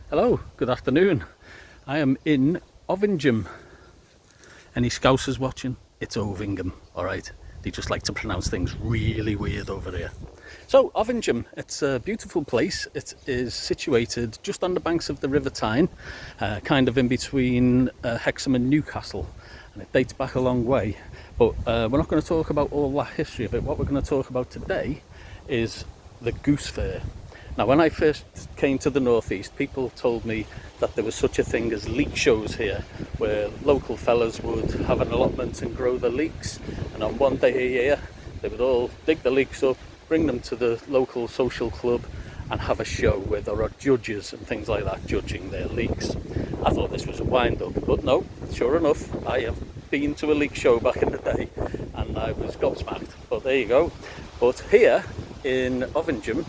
Hello, good afternoon. I am in Ovingham. Any Scousers watching? It's Ovingham, alright? They just like to pronounce things really weird over here. So, Ovingham, it's a beautiful place. It is situated just on the banks of the River Tyne, kind of in between Hexham and Newcastle. And it dates back a long way. But we're not going to talk about all that history of it. What we're going to talk about today is the Goose Fair. Now, when I first came to the northeast, people told me that there was such a thing as leek shows here, where local fellas would have an allotment and grow the leeks, and on one day a year they would all dig the leeks up, bring them to the local social club and have a show where there are judges and things like that judging their leeks. I thought this was a wind-up, but no, sure enough, I have been to a leek show back in the day and I was gobsmacked, but there you go. But here in Ovingham,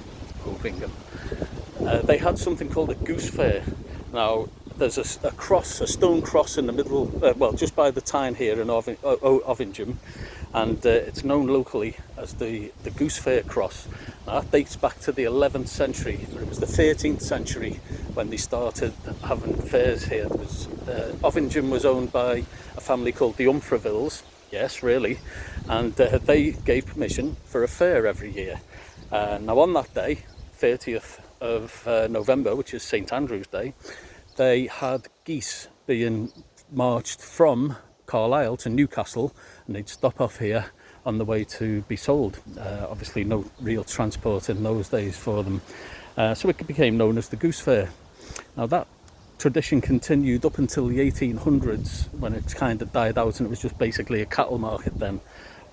they had something called a Goose Fair. Now, there's a stone cross in the middle, well, just by the Tyne here in Ovingham, and it's known locally as the Goose Fair Cross. Now, that dates back to the 11th century, but it was the 13th century when they started having fairs here. Ovingham was owned by a family called the Umfravilles, yes, really, and they gave permission for a fair every year. Now, on that day, 30th of November, which is St Andrew's Day, they had geese being marched from Carlisle to Newcastle, and they'd stop off here on the way to be sold. Obviously no real transport in those days for them, so it became known as the Goose Fair. Now, that tradition continued up until the 1800s, when it kind of died out and it was just basically a cattle market then.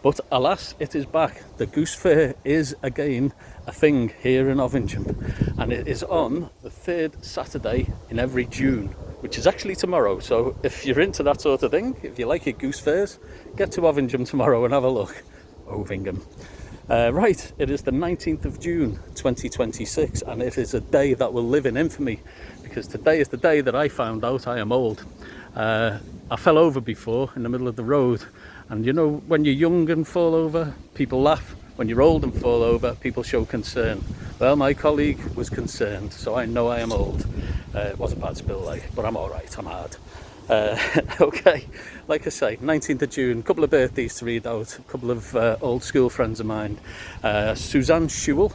But alas, it is back. The Goose Fair is again a thing here in Ovingham, and it is on the third Saturday in every June, which is actually tomorrow. So if you're into that sort of thing, if you like your Goose Fairs, get to Ovingham tomorrow and have a look. Ovingham. Right, it is the 19th of June 2026, and it is a day that will live in infamy, because today is the day that I found out I am old. I fell over before in the middle of the road, and you know, when you're young and fall over, people laugh. When you're old and fall over, people show concern. Well, my colleague was concerned, so I know I am old. It was a bad spill, but I'm all right, I'm hard. Okay, like I say, 19th of June, a couple of birthdays to read out, a couple of old school friends of mine. Suzanne Shewell,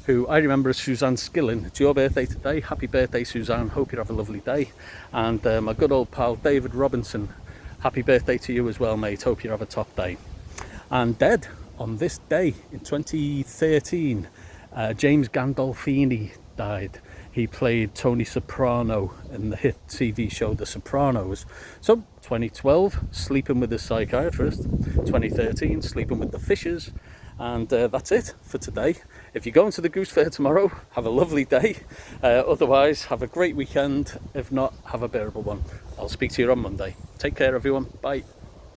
who I remember as Suzanne Skillen. It's your birthday today. Happy birthday, Suzanne. Hope you have a lovely day. And my good old pal, David Robinson. Happy birthday to you as well, mate. Hope you have a top day. And dead on this day in 2013, James Gandolfini died. He played Tony Soprano in the hit TV show The Sopranos. So 2012, Sleeping with the Psychiatrist. 2013, Sleeping with the Fishers. And that's it for today. If you're going to the Goose Fair tomorrow, have a lovely day. Otherwise, have a great weekend. If not, have a bearable one. I'll speak to you on Monday. Take care, everyone. Bye.